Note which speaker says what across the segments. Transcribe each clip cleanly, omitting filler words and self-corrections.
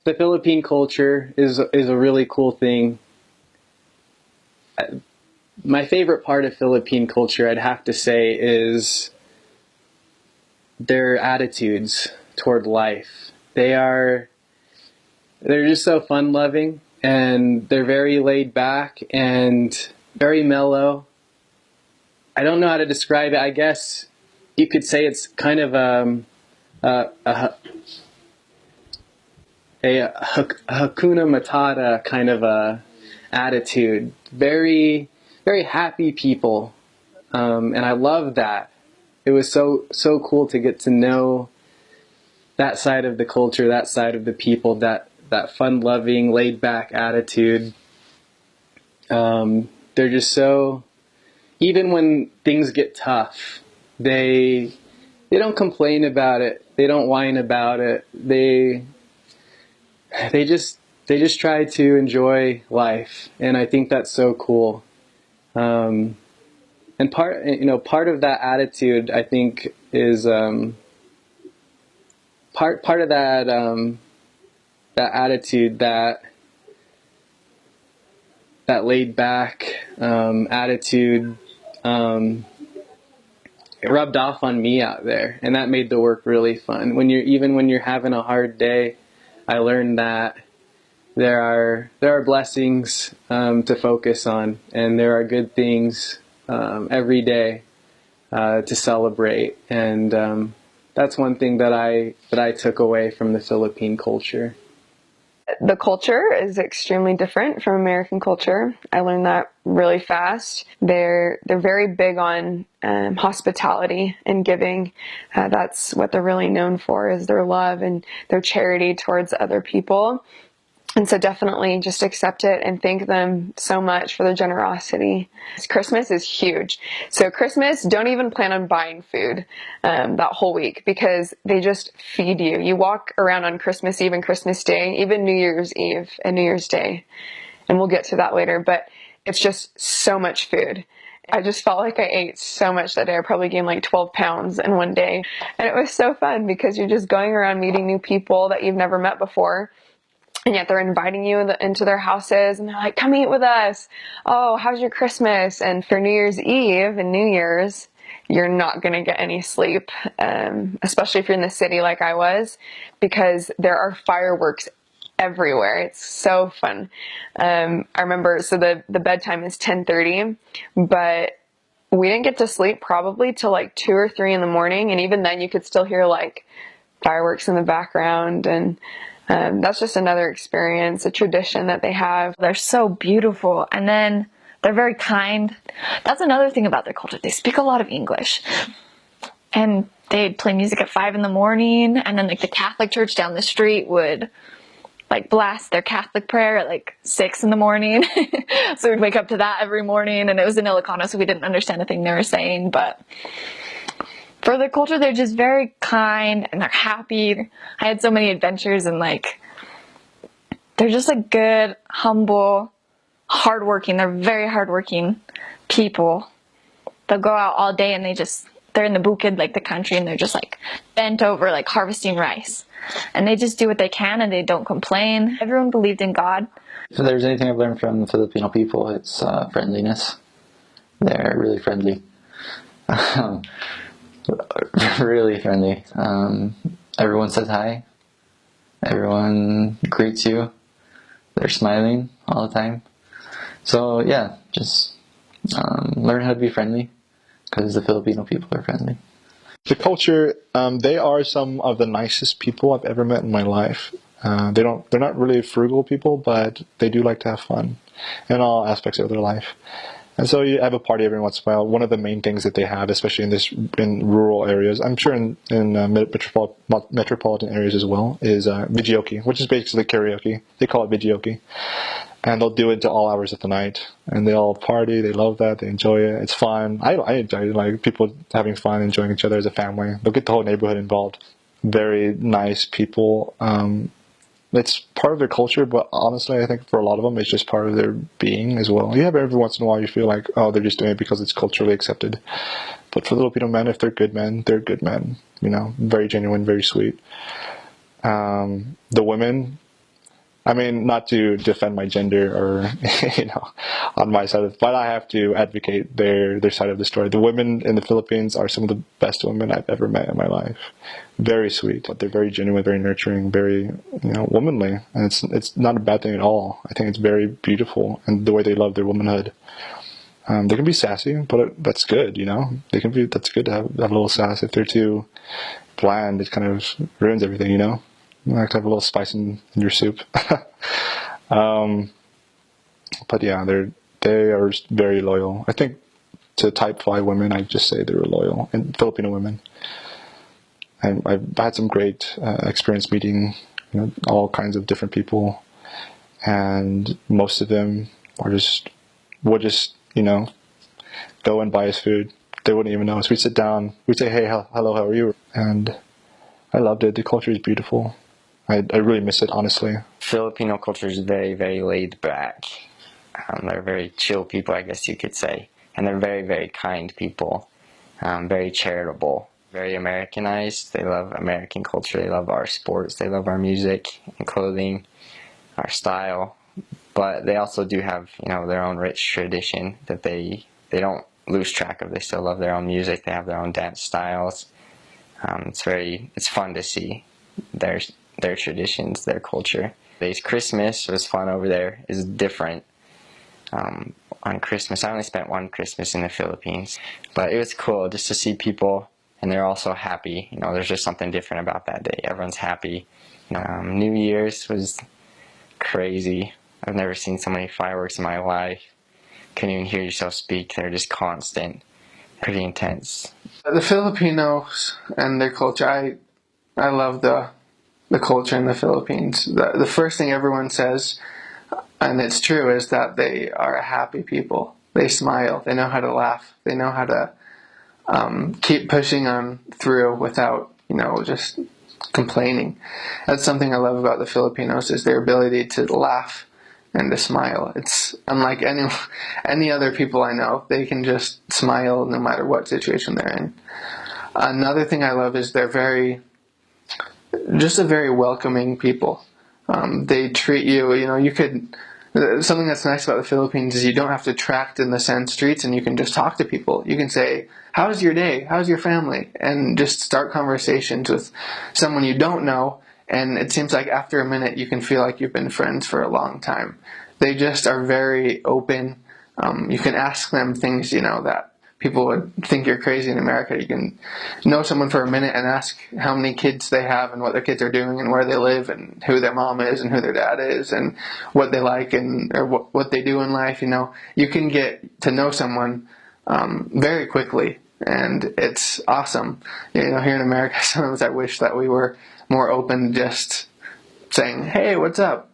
Speaker 1: the Philippine culture is a really cool thing. My favorite part of Philippine culture, I'd have to say, is their attitudes toward life. They're just so fun-loving, and they're very laid back and very mellow. I don't know how to describe it. I guess you could say it's kind of a Hakuna Matata kind of a attitude. Very, very happy people, and I love that. It was so cool to get to know that side of the culture, that side of the people, that fun-loving, laid-back attitude. They're just so, even when things get tough, they don't complain about it. They don't whine about it. They just try to enjoy life, and I think that's so cool. And part of that attitude, I think, is part of that attitude, that laid back attitude, it rubbed off on me out there, and that made the work really fun. When you're having a hard day, I learned that there are blessings to focus on, and there are good things every day to celebrate, and that's one thing that I took away from the Philippine culture.
Speaker 2: The culture is extremely different from American culture. I learned that really fast. They're very big on hospitality and giving. That's what they're really known for, is their love and their charity towards other people. And so definitely just accept it and thank them so much for their generosity. Christmas is huge. So Christmas, don't even plan on buying food that whole week, because they just feed you. You walk around on Christmas Eve and Christmas Day, even New Year's Eve and New Year's Day. And we'll get to that later, but it's just so much food. I just felt like I ate so much that day. I probably gained like 12 pounds in one day. And it was so fun because you're just going around meeting new people that you've never met before. And yet they're inviting you into their houses, and they're like, come eat with us. Oh, how's your Christmas? And for New Year's Eve and New Year's, you're not going to get any sleep, especially if you're in the city like I was, because there are fireworks everywhere. It's so fun. I remember, so the bedtime is 10:30, but we didn't get to sleep probably till like 2 or 3 in the morning. And even then you could still hear like fireworks in the background, and that's just another experience, a tradition that they have.
Speaker 3: They're so beautiful, and then they're very kind. That's another thing about their culture. They speak a lot of English, and they'd play music at 5 in the morning, and then like the Catholic church down the street would like blast their Catholic prayer at like 6 in the morning. So we'd wake up to that every morning, and it was in Ilocano, so we didn't understand a thing they were saying, but for the culture, they're just very kind and they're happy. I had so many adventures, and like, they're just like good, humble, hardworking. They're very hardworking people. They'll go out all day and they're in the bukid, like the country, and they're just like bent over, like harvesting rice. And they just do what they can, and they don't complain. Everyone believed in God.
Speaker 4: If there's anything I've learned from the Filipino people, it's friendliness. They're really friendly. Really friendly. Everyone says hi. Everyone greets you. They're smiling all the time. So yeah, just learn how to be friendly, because the Filipino people are friendly.
Speaker 5: The culture, they are some of the nicest people I've ever met in my life. They're not really frugal people, but they do like to have fun in all aspects of their life. And so you have a party every once in a while. One of the main things that they have, especially in rural areas, I'm sure in metropolitan areas as well, is videoke, which is basically karaoke. They call it videoke. And they'll do it to all hours of the night. And they all party, they love that, they enjoy it. It's fun. I enjoy it, like people having fun, enjoying each other as a family. They'll get the whole neighborhood involved. Very nice people. It's part of their culture, but honestly, I think for a lot of them, it's just part of their being as well. You have every once in a while, you feel like, oh, they're just doing it because it's culturally accepted. But for Filipino men, if they're good men, they're good men. You know, very genuine, very sweet. The women, I mean, not to defend my gender or, on my side of, but I have to advocate their side of the story. The women in the Philippines are some of the best women I've ever met in my life. Very sweet, but they're very genuine, very nurturing, very, womanly. And it's not a bad thing at all. I think it's very beautiful, and the way they love their womanhood. They can be sassy, but that's good, that's good to have a little sass. If they're too bland, it kind of ruins everything, You like to have a little spice in your soup. But yeah, they are very loyal. I think to type 5 women, I just say they were loyal, and Filipino women. And I've had some great experience meeting, all kinds of different people, and most of them would just, go and buy us food. They wouldn't even know us. We'd sit down, we'd say, hey, hello, how are you? And I loved it. The culture is beautiful. I really miss it, honestly.
Speaker 6: Filipino culture is very, very laid back. They're very chill people, I guess you could say. And they're very, very kind people. Very charitable. Very Americanized. They love American culture. They love our sports. They love our music and clothing, our style. But they also do have, their own rich tradition that they don't lose track of. They still love their own music. They have their own dance styles. It's fun to see their traditions, their culture. Today's Christmas was fun over there. It's different. On Christmas, I only spent one Christmas in the Philippines, but it was cool just to see people, and they're also happy. There's just something different about that day. Everyone's happy. New Year's was crazy. I've never seen so many fireworks in my life. Couldn't even hear yourself speak. They're just constant. Pretty intense.
Speaker 1: The Filipinos and their culture, I love the culture in the Philippines. The first thing everyone says, and it's true, is that they are a happy people. They smile. They know how to laugh. They know how to keep pushing on through without, just complaining. That's something I love about the Filipinos, is their ability to laugh and to smile. It's unlike any other people I know. They can just smile no matter what situation they're in. Another thing I love is they're just a very welcoming people. They treat you, something that's nice about the Philippines is you don't have to tract in the sand streets, and you can just talk to people. You can say, how's your day? How's your family? And just start conversations with someone you don't know, and it seems like after a minute you can feel like you've been friends for a long time. They just are very open. You can ask them things, that people would think you're crazy in America. You can know someone for a minute and ask how many kids they have and what their kids are doing and where they live and who their mom is and who their dad is and what they like or what they do in life. You can get to know someone very quickly, and it's awesome. Here in America, sometimes I wish that we were more open to just saying, hey, what's up?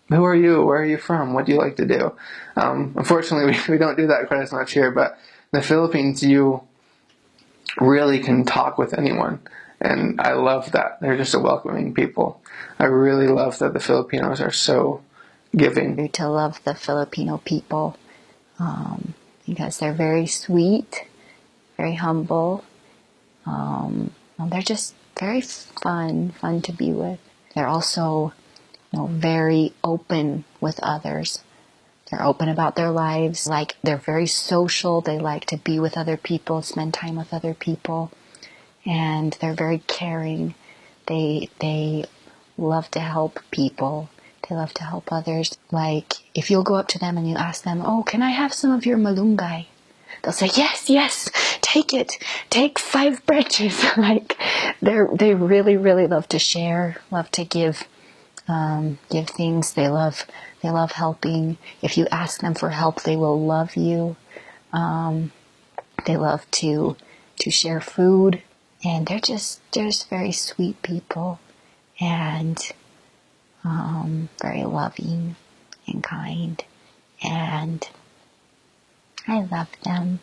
Speaker 1: Who are you? Where are you from? What do you like to do? Unfortunately, we don't do that quite as much here, but in the Philippines, you really can talk with anyone, and I love that. They're just a welcoming people. I really love that the Filipinos are so giving.
Speaker 7: To love the Filipino people because they're very sweet, very humble. They're just very fun to be with. They're also, very open with others. They're open about their lives. They're very social. They like to be with other people, spend time with other people, and they're very caring. They love to help people. They love to help others. If you'll go up to them and you ask them, oh, can I have some of your malunggay? They'll say, yes, take it. Take 5 branches. They really, really love to share, love to give things. They love helping. If you ask them for help, they will love you. They love to share food, and they're just very sweet people, and very loving and kind, and I love them.